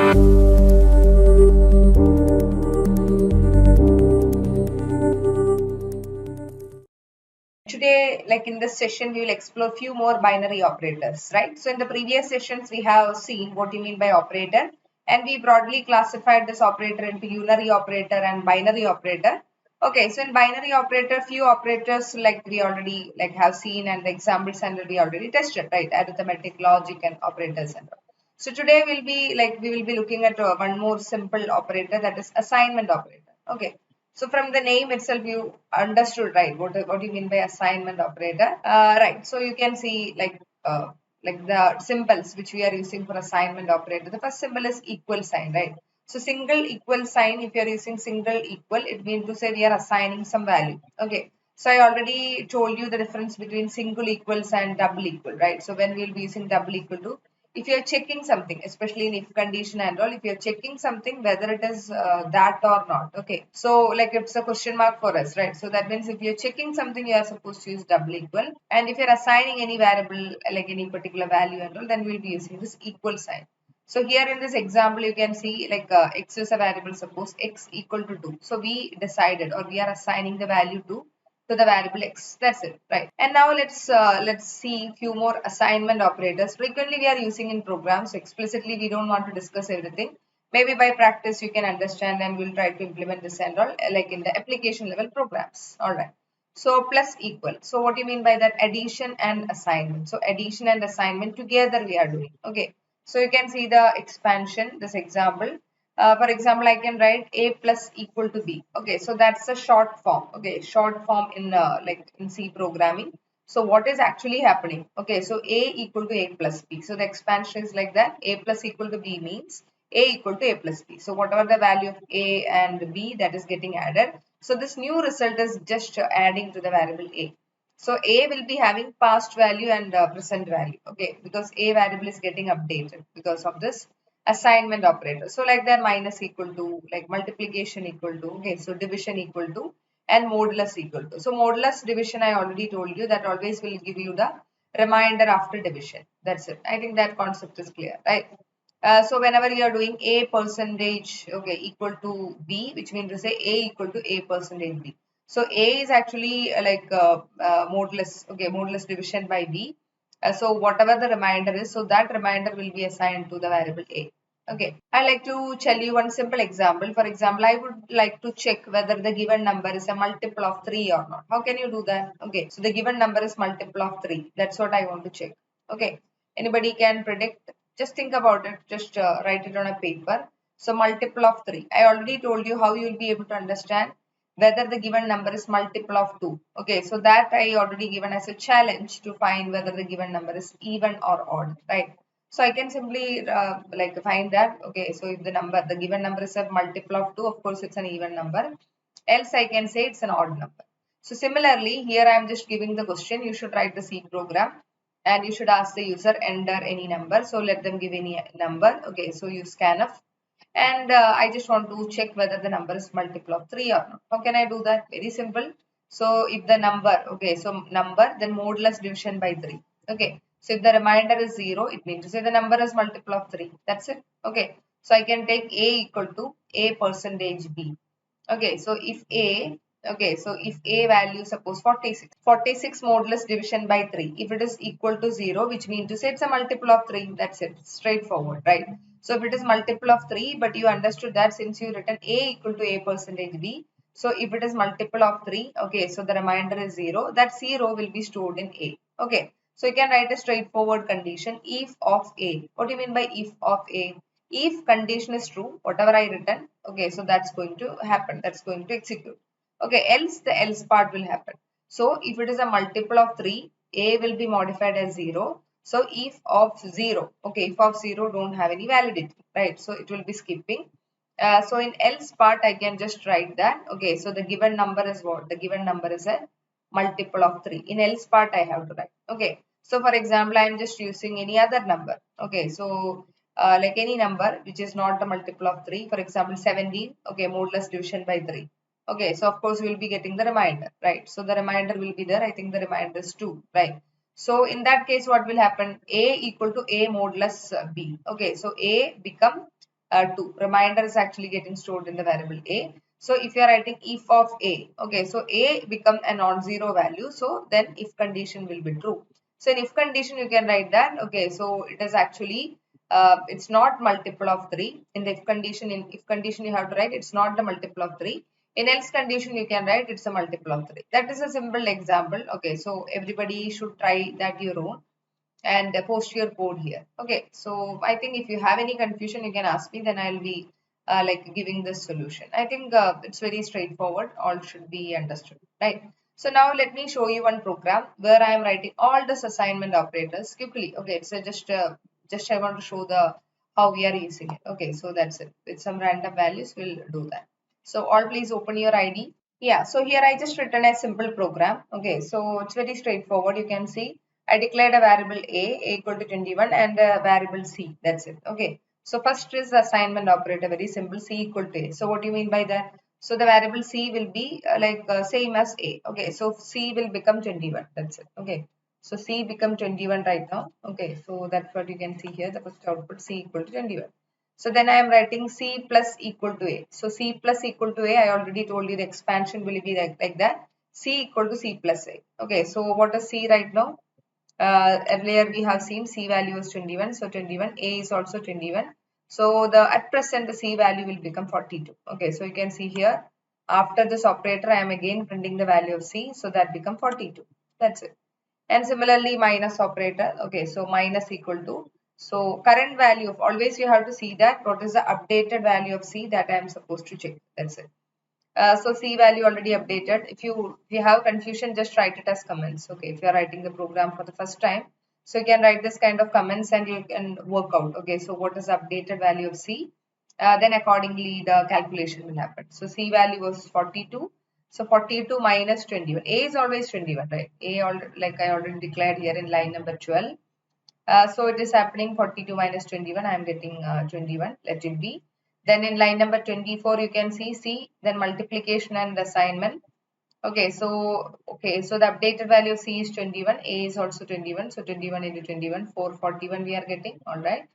Today, like in this session, we will explore few more binary operators, right? So in the previous sessions, we have seen what you mean by operator, and we broadly classified this operator into unary operator and binary operator. Okay, so in binary operator, few operators like we already have seen, and the examples and we already tested, right? Arithmetic, logic, and operators and all. So today we will be looking at one more simple operator, that is assignment operator. Okay. So from the name itself, you understood, right? What do you mean by assignment operator? Right. So you can see like the symbols which we are using for assignment operator. The first symbol is equal sign, right? So single equal sign, if you are using single equal, it means to say we are assigning some value. Okay. So I already told you the difference between single equals and double equal, right? So when we'll be using double equal to, if you're checking something, especially in if condition and all, if you're checking something whether it is that or not, okay, so like it's a question mark for us, right? So that means if you're checking something, you are supposed to use double equal, and if you're assigning any variable like any particular value and all, then we'll be using this equal sign. So here in this example, you can see x is a variable, suppose x equal to 2. So we decided, or we are assigning the value to the variable x. That's it, right? And now let's see few more assignment operators. Frequently we are using in programs. So explicitly we don't want to discuss everything. Maybe by practice you can understand, and we'll try to implement this and all like in the application level programs. All right. So plus equal. So what do you mean by that? Addition and assignment. So addition and assignment together we are doing. Okay. So you can see the expansion, this example. For example, I can write a plus equal to b. Okay, so that's a short form. Okay, short form in like in C programming. So what is actually happening? Okay, so a equal to a plus b. So the expansion is like that. A plus equal to b means a equal to a plus b. So whatever the value of a and b, that is getting added. So this new result is just adding to the variable a. So a will be having past value and present value. Okay, because a variable is getting updated because of this assignment operator. So like that, minus equal to, like multiplication equal to, okay, so division equal to, and modulus equal to. So modulus division, I already told you that always will give you the remainder after division. That's it. I think that concept is clear, right? So whenever you are doing a percentage, okay, equal to b, which means to say a equal to a percentage b. So a is actually modulus, okay, modulus division by b. So whatever the remainder is, so that remainder will be assigned to the variable a. Okay, I like to tell you one simple example. For example, I would like to check whether the given number is a multiple of 3 or not. How can you do that? Okay, so the given number is multiple of 3. That's what I want to check. Okay, anybody can predict? Just think about it. Just write it on a paper. So multiple of 3. I already told you how you will be able to understand whether the given number is multiple of 2. Okay, so that I already given as a challenge to find whether the given number is even or odd, right? So I can simply like find that. Okay, so if the given number is a multiple of 2, of course it's an even number. Else I can say it's an odd number. So similarly, here I am just giving the question. You should write the C program, and you should ask the user enter any number. So let them give any number. Okay, so use scanf. And I just want to check whether the number is multiple of 3 or not. How can I do that? Very simple. So if the number, okay, so number, then modulus division by 3. Okay, so if the remainder is 0, it means to say the number is multiple of 3. That's it. Okay, so I can take a equal to a percentage b. Okay, so if a, okay, so if a value, suppose 46, 46 modulus division by 3, if it is equal to 0, which means to say it's a multiple of 3, that's it, straightforward, right? So if it is multiple of 3, but you understood that since you written a equal to a percentage b, so if it is multiple of 3, okay, so the remainder is 0, that 0 will be stored in a. Okay, so you can write a straightforward condition, if of a. What do you mean by if of a? If condition is true, whatever I written, okay, so that's going to happen, that's going to execute. Okay, else the else part will happen. So if it is a multiple of 3, a will be modified as 0. So if of 0, okay, if of 0 don't have any validity, right? So it will be skipping. So in else part, I can just write that. Okay, so the given number is what? The given number is a multiple of 3. In else part, I have to write. Okay, so for example, I am just using any other number. Okay, so like any number which is not a multiple of 3, for example 17, okay, modulus division by 3. Okay, so of course we will be getting the remainder, right? So the remainder will be there. I think the remainder is 2, right? So in that case, what will happen? A equal to a modulus b. Okay, so a become 2. Reminder is actually getting stored in the variable a. So if you are writing if of a, okay, so a become a non-zero value, so then if condition will be true. So in if condition you can write that, okay, so it is actually it's not multiple of 3. In the if condition you have to write it's not the multiple of 3. In else condition you can write it's a multiple of 3. That is a simple example. Okay, so everybody should try that your own and post your code here. Okay, so I think if you have any confusion you can ask me, then I'll be like giving this solution. I think it's very straightforward, all should be understood, right? So now let me show you one program where I am writing all this assignment operators quickly. Okay, so just I want to show the how we are using it. Okay, so that's it. With some random values we'll do that. So all please open your ID. Yeah, so here I just written a simple program. Okay, so it's very straightforward. You can see I declared a variable a equal to 21 and a variable c. That's it. Okay, so first is the assignment operator, very simple, c equal to a. So what do you mean by that? So the variable c will be same as a. Okay, so c will become 21. That's it. Okay, so c become 21 right now. Okay, so that's what you can see here. The first output c equal to 21. So then I am writing c plus equal to a. So c plus equal to a, I already told you the expansion will be like that. C equal to c plus a. Okay, so what is c right now? Earlier we have seen c value is 21. So 21, a is also 21. So the at present the c value will become 42. Okay, so you can see here after this operator I am again printing the value of c. So that become 42. That's it. And similarly minus operator. Okay, so minus equal to, so current value of, always you have to see that what is the updated value of c that I am supposed to check. That's it. So C value already updated. If you have confusion, just write it as comments. Okay, if you are writing the program for the first time, so you can write this kind of comments and you can work out. Okay, so what is the updated value of C? Then accordingly the calculation will happen. So C value was 42. So 42 minus 21. A is always 21, right? A like I already declared here in line number 12. So it is happening 42 minus 21. I am getting 21. Let it be. Then in line number 24, you can see C, then multiplication and assignment. Okay, so the updated value of C is 21. A is also 21. So 21 into 21, 441 we are getting. All right.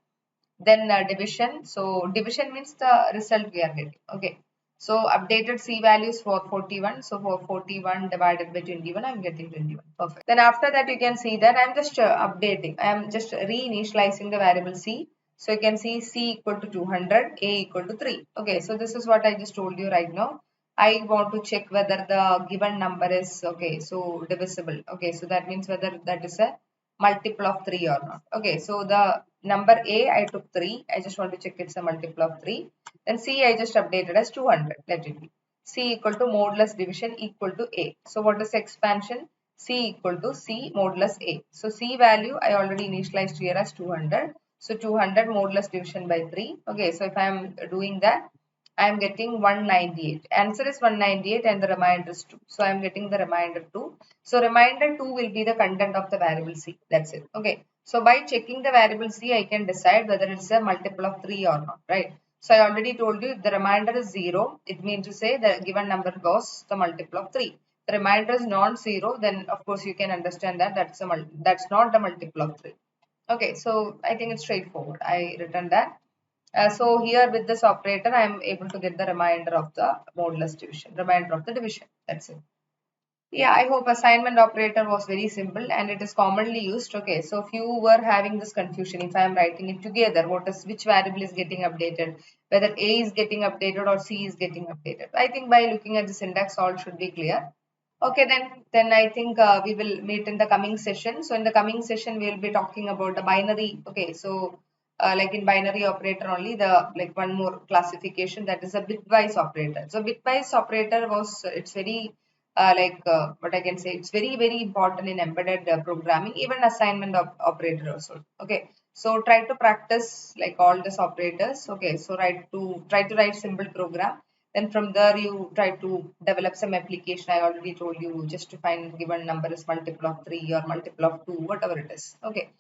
Then division. So division means the result we are getting. Okay. So updated C values for 41. So for 41 divided by 21, I'm getting 21. Perfect. Then after that, you can see that I'm just updating. I'm just reinitializing the variable C. So you can see C equal to 200, A equal to 3. Okay. So this is what I just told you right now. I want to check whether the given number is okay. So divisible. Okay. So that means whether that is a multiple of 3 or not. Okay, so the number A I took 3. I just want to check it's a multiple of 3. Then C I just updated as 200. Let it be. C equal to modulus division equal to A. So what is the expansion? C equal to C modulus A. So C value I already initialized here as 200. So 200 modulus division by 3. Okay, so if I am doing that, I am getting 198. Answer is 198 and the remainder is 2. So I am getting the remainder 2. So remainder 2 will be the content of the variable C. That's it. Okay. So by checking the variable C, I can decide whether it's a multiple of 3 or not, right? So I already told you if the remainder is 0, it means to say the given number was the multiple of 3. The remainder is non-zero, then of course you can understand that that's not the multiple of 3. Okay, so I think it's straightforward. I written that. So here with this operator, I am able to get the remainder of the modulus division, remainder of the division. That's it. Yeah, I hope assignment operator was very simple and it is commonly used. Okay, so if you were having this confusion, if I am writing it together, which variable is getting updated, whether A is getting updated or C is getting updated. I think by looking at the syntax, all should be clear. Okay, then I think we will meet in the coming session. So in the coming session, we will be talking about the binary. Okay, so like in binary operator only, the like one more classification, that is a bitwise operator. So bitwise operator was, it's very what I can say, it's very important in embedded programming, even assignment operator also. Okay, so try to practice like all these operators. Okay, so try to write simple program. Then from there you try to develop some application. I already told you, just to find given number is multiple of 3 or multiple of 2, whatever it is. Okay,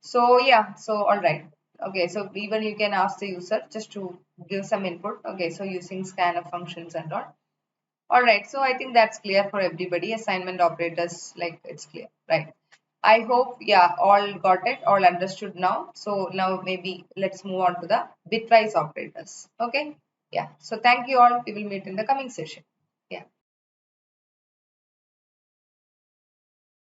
so yeah, so all right. Okay, so even you can ask the user just to give some input. Okay, so using scanf functions and all. All right, so I think that's clear for everybody. Assignment operators, like it's clear, right? I hope, yeah, all got it, all understood now. So now maybe let's move on to the bitwise operators. Okay. Yeah. So thank you all. We will meet in the coming session.